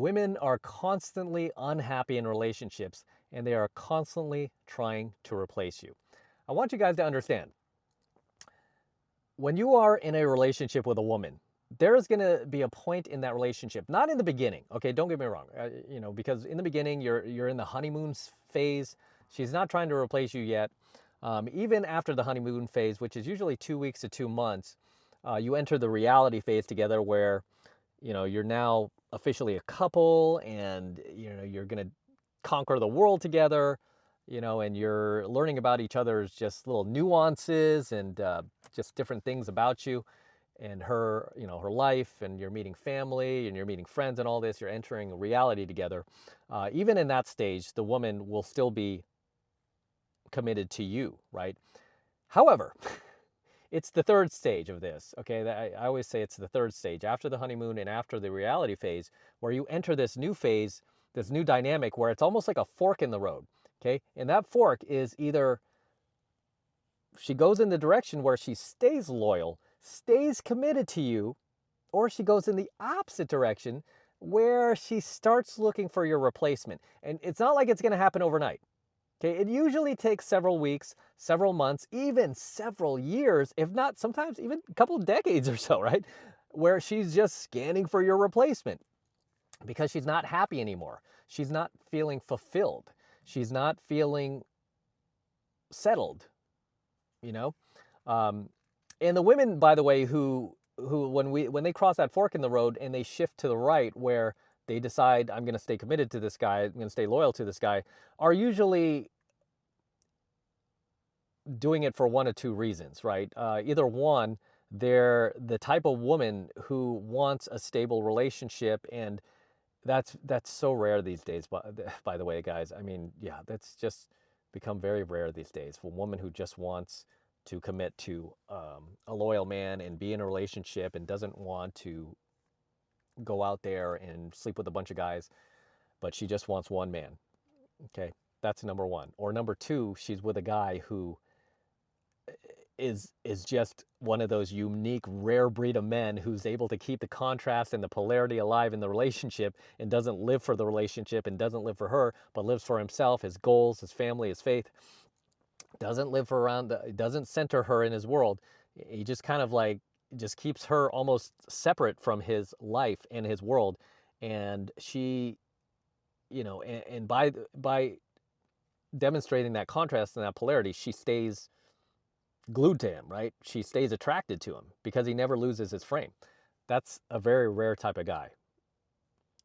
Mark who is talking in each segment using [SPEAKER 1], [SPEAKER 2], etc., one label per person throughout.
[SPEAKER 1] Women are constantly unhappy in relationships and they are constantly trying to replace you. I want you guys to understand when you are in a relationship with a woman, there is going to be a point in that relationship, not in the beginning. Okay, don't get me wrong. Because in the beginning you're in the honeymoon phase. She's not trying to replace you yet. Even after the honeymoon phase, which is usually 2 weeks to 2 months, you enter the reality phase together, where you're now officially a couple, and you're going to conquer the world together, and you're learning about each other's just little nuances and just different things about you and her, her life, and you're meeting family and you're meeting friends and all this. You're entering reality together. Even in that stage, the woman will still be committed to you, right? However, it's the third stage of this, okay? I always say it's the third stage, after the honeymoon and after the reality phase, where you enter this new phase, this new dynamic where it's almost like a fork in the road, okay? And that fork is either she goes in the direction where she stays loyal, stays committed to you, or she goes in the opposite direction where she starts looking for your replacement. And it's not like it's going to happen overnight. Okay, it usually takes several weeks, several months, even several years, if not sometimes even a couple of decades or so, right? Where she's just scanning for your replacement because she's not happy anymore. She's not feeling fulfilled. She's not feeling settled, you know? And the women, by the way, who when they cross that fork in the road and they shift to the right, where they decide, I'm going to stay committed to this guy, I'm going to stay loyal to this guy, are usually doing it for one of two reasons, right? Either one, they're the type of woman who wants a stable relationship, and that's so rare these days. By the way, guys, I mean, yeah, that's just become very rare these days. For a woman who just wants to commit to a loyal man and be in a relationship and doesn't want to go out there and sleep with a bunch of guys, but she just wants one man. Okay, that's number one. Or number two, she's with a guy who is just one of those unique, rare breed of men who's able to keep the contrast and the polarity alive in the relationship, and doesn't live for the relationship and doesn't live for her, but lives for himself, his goals, his family, his faith. Doesn't live for doesn't center her in his world. He just kind of like just keeps her almost separate from his life and his world. And she, and by demonstrating that contrast and that polarity, she stays glued to him, right? She stays attracted to him because he never loses his frame. That's a very rare type of guy.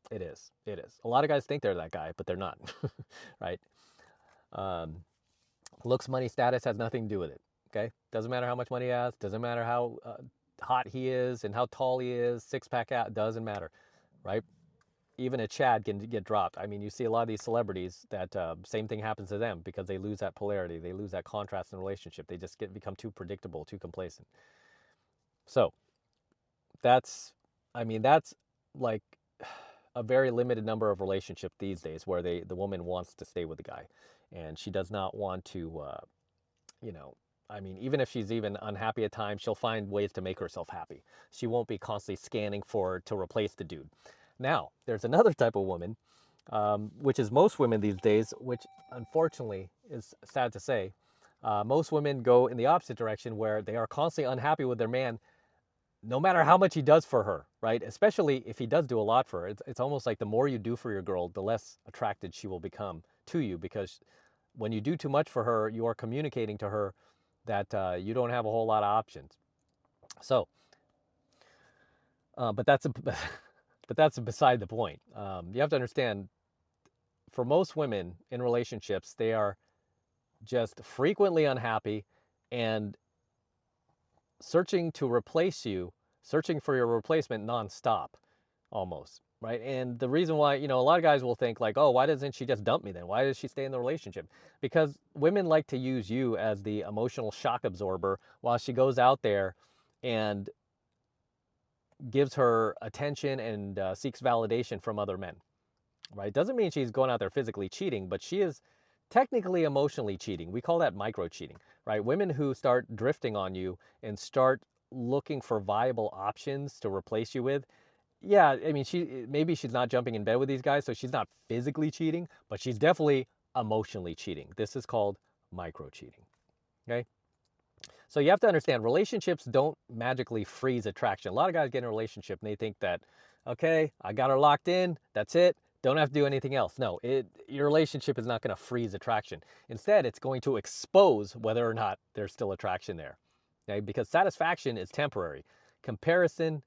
[SPEAKER 1] It is. It is. A lot of guys think they're that guy, but they're not, right? Um, Looks, money, status has nothing to do with it, okay? Doesn't matter how much money he has. Doesn't matter how hot he is and how tall he is, six-pack out, doesn't matter, right? Even a Chad can get dropped. I mean, you see a lot of these celebrities that same thing happens to them because they lose that polarity. They lose that contrast in the relationship. They just become too predictable, too complacent. So that's like a very limited number of relationships these days where the woman wants to stay with the guy, and she does not want to, you know, I mean, even if she's even unhappy at times, she'll find ways to make herself happy. She won't be constantly scanning to replace the dude. Now, there's another type of woman, which is most women these days, which unfortunately is sad to say. Most women go in the opposite direction, where they are constantly unhappy with their man, no matter how much he does for her, right? Especially if he does do a lot for her. It's almost like the more you do for your girl, the less attracted she will become to you, because when you do too much for her, you are communicating to her that you don't have a whole lot of options. So, but that's a, but that's beside the point. You have to understand, for most women in relationships, they are just frequently unhappy and searching to replace you, searching for your replacement nonstop, almost, right? And the reason why, a lot of guys will think like, oh, why doesn't she just dump me then? Why does she stay in the relationship? Because women like to use you as the emotional shock absorber while she goes out there and gives her attention and seeks validation from other men, right? Doesn't mean she's going out there physically cheating, but she is technically emotionally cheating. We call that micro cheating, right? Women who start drifting on you and start looking for viable options to replace you with, yeah, I mean, maybe she's not jumping in bed with these guys, so she's not physically cheating, but she's definitely emotionally cheating. This is called micro cheating. Okay. So you have to understand, relationships don't magically freeze attraction. A lot of guys get in a relationship and they think that, okay, I got her locked in, that's it, don't have to do anything else. No, your relationship is not going to freeze attraction. Instead, it's going to expose whether or not there's still attraction there. Okay? Because satisfaction is temporary. Comparison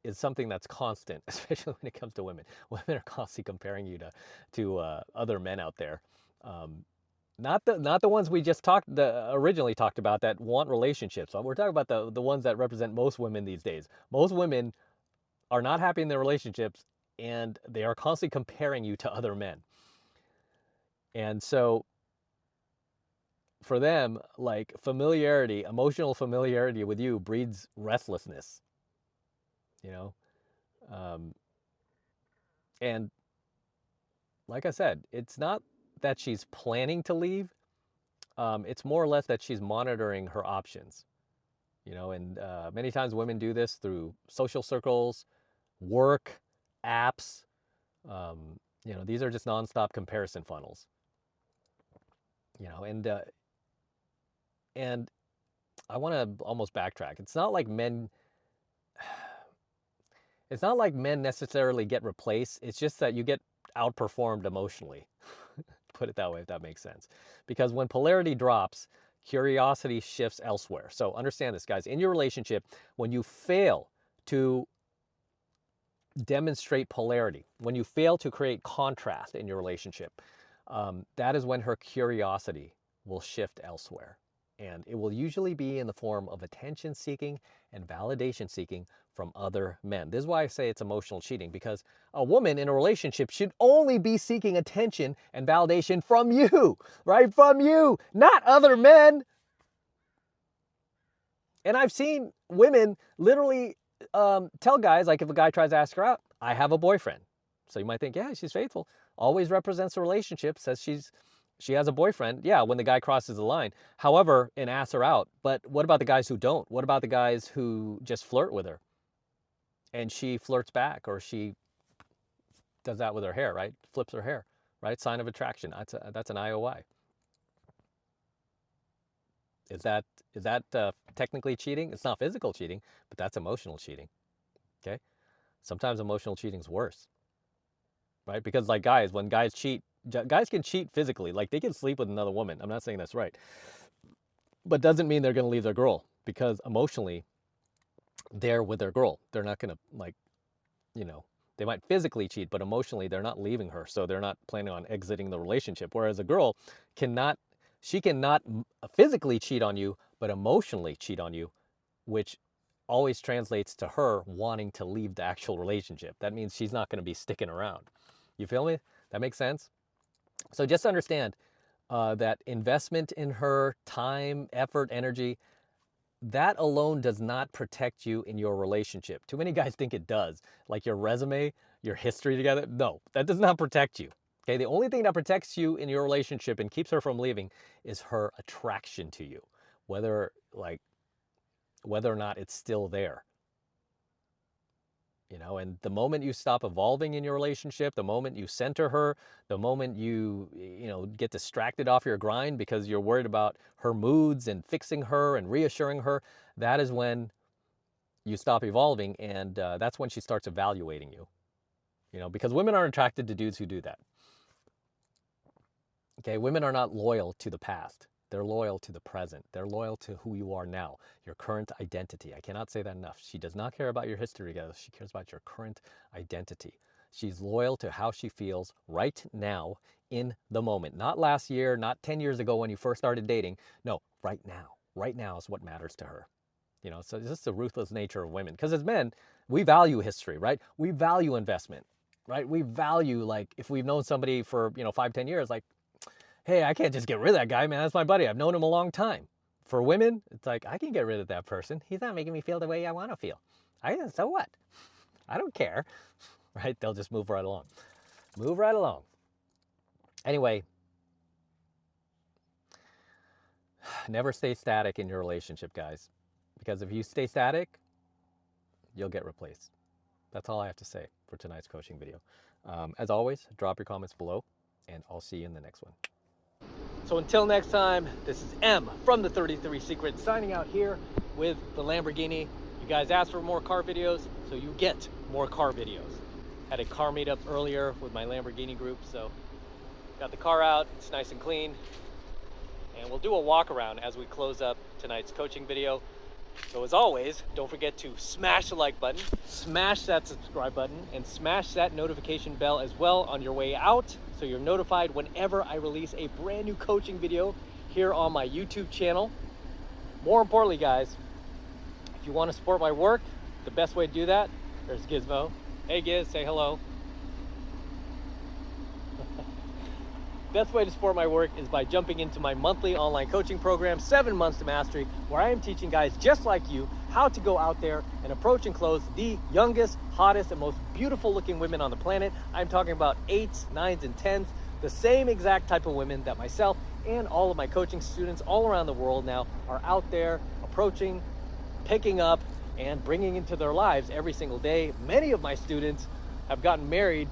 [SPEAKER 1] is something that's constant, especially when it comes to women. Women are constantly comparing you to other men out there. Not the ones we just originally talked about that want relationships. We're talking about the ones that represent most women these days. Most women are not happy in their relationships, and they are constantly comparing you to other men. And so for them, like familiarity, emotional familiarity with you breeds restlessness, you know? And like I said, it's not that she's planning to leave. It's more or less that she's monitoring her options, you know, and many times women do this through social circles, work, apps. You know, these are just nonstop comparison funnels, you know, and I want to almost backtrack. It's not like men necessarily get replaced. It's just that you get outperformed emotionally. Put it that way, if that makes sense. Because when polarity drops, curiosity shifts elsewhere. So understand this, guys. In your relationship, when you fail to demonstrate polarity, when you fail to create contrast in your relationship, that is when her curiosity will shift elsewhere. And it will usually be in the form of attention seeking and validation seeking from other men. This is why I say it's emotional cheating, because a woman in a relationship should only be seeking attention and validation from you, right? From you, not other men. And I've seen women literally tell guys, like if a guy tries to ask her out, I have a boyfriend. So you might think, yeah, she's faithful. Always represents a relationship, says she has a boyfriend. Yeah, when the guy crosses the line. However, and asks her out. But what about the guys who don't? What about the guys who just flirt with her? And she flirts back, or she does that with her hair, right? Flips her hair, right? Sign of attraction. That's an IOI. Is that technically cheating? It's not physical cheating, but that's emotional cheating. Okay. Sometimes emotional cheating is worse, right? Because like guys, when guys cheat, guys can cheat physically. Like they can sleep with another woman. I'm not saying that's right, but doesn't mean they're going to leave their girl, because emotionally they're with their girl. They're not going to, like, you know, they might physically cheat, but emotionally they're not leaving her. So they're not planning on exiting the relationship. Whereas a girl cannot, she cannot physically cheat on you, but emotionally cheat on you, which always translates to her wanting to leave the actual relationship. That means she's not going to be sticking around. You feel me? That makes sense? So just understand that investment in her, time, effort, energy, that alone does not protect you in your relationship. Too many guys think it does. Like your resume, your history together. No, that does not protect you. Okay, the only thing that protects you in your relationship and keeps her from leaving is her attraction to you. Whether or not it's still there. You know, and the moment you stop evolving in your relationship, the moment you center her, the moment you get distracted off your grind because you're worried about her moods and fixing her and reassuring her, that is when you stop evolving, and that's when she starts evaluating you. You know, because women aren't attracted to dudes who do that. Okay, women are not loyal to the past. They're loyal to the present. They're loyal to who you are now, your current identity. I cannot say that enough. She does not care about your history together. She cares about your current identity. She's loyal to how she feels right now in the moment. Not last year, not 10 years ago when you first started dating. No, right now. Right now is what matters to her. You know, so it's just the ruthless nature of women. Because as men, we value history, right? We value investment, right? We value, like, if we've known somebody for, 5, 10 years, like, hey, I can't just get rid of that guy, man. That's my buddy. I've known him a long time. For women, it's like, I can get rid of that person. He's not making me feel the way I want to feel. So what? I don't care, right? They'll just move right along. Move right along. Anyway, never stay static in your relationship, guys. Because if you stay static, you'll get replaced. That's all I have to say for tonight's coaching video. As always, drop your comments below, and I'll see you in the next one. So until next time, this is M from the 33 Secret signing out here with the Lamborghini. You guys asked for more car videos, so you get more car videos. Had a car meetup earlier with my Lamborghini group, so got the car out, it's nice and clean. And we'll do a walk around as we close up tonight's coaching video. So as always, don't forget to smash the like button, smash that subscribe button, and smash that notification bell as well on your way out, so you're notified whenever I release a brand new coaching video here on my YouTube channel. More importantly, guys, if you want to support my work, the best way to do that, there's Gizmo. Hey Giz, say hello. Best way to support my work is by jumping into my monthly online coaching program, 7 Months to Mastery, where I am teaching guys just like you how to go out there and approach and close the youngest, hottest, and most beautiful looking women on the planet. I'm talking about 8s, 9s, and 10s, the same exact type of women that myself and all of my coaching students all around the world now are out there approaching, picking up, and bringing into their lives every single day. Many of my students have gotten married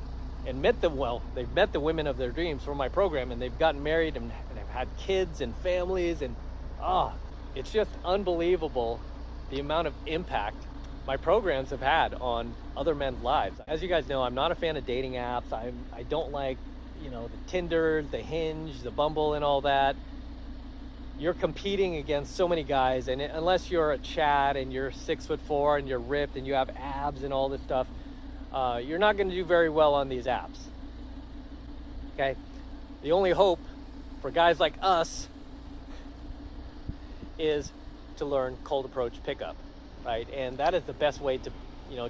[SPEAKER 1] and met them well. They've met the women of their dreams from my program, and they've gotten married and have had kids and families, and it's just unbelievable the amount of impact my programs have had on other men's lives. As you guys know, I'm not a fan of dating apps. I don't like, the Tinder, the Hinge, the Bumble, and all that. You're competing against so many guys, and unless you're a Chad and you're 6'4" and you're ripped and you have abs and all this stuff, you're not going to do very well on these apps. Okay? The only hope for guys like us is to learn cold approach pickup, right? And that is the best way to,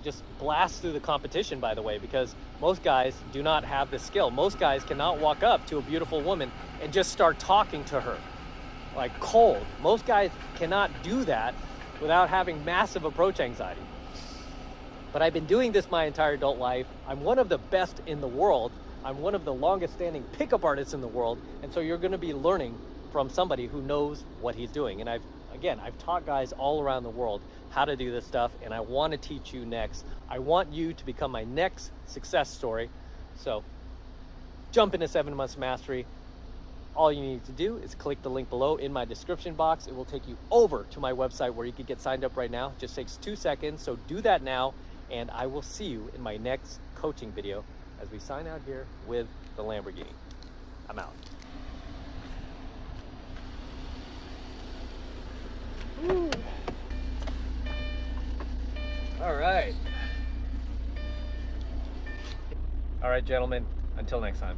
[SPEAKER 1] just blast through the competition, by the way, because most guys do not have this skill. Most guys cannot walk up to a beautiful woman and just start talking to her like cold. Most guys cannot do that without having massive approach anxiety. But I've been doing this my entire adult life. I'm one of the best in the world. I'm one of the longest standing pickup artists in the world. And so you're gonna be learning from somebody who knows what he's doing. And I've taught guys all around the world how to do this stuff, and I wanna teach you next. I want you to become my next success story. So jump into 7 Months to Mastery. All you need to do is click the link below in my description box. It will take you over to my website where you can get signed up right now. It just takes 2 seconds, so do that now. And I will see you in my next coaching video as we sign out here with the Lamborghini. I'm out. Woo. All right. All right, gentlemen, until next time.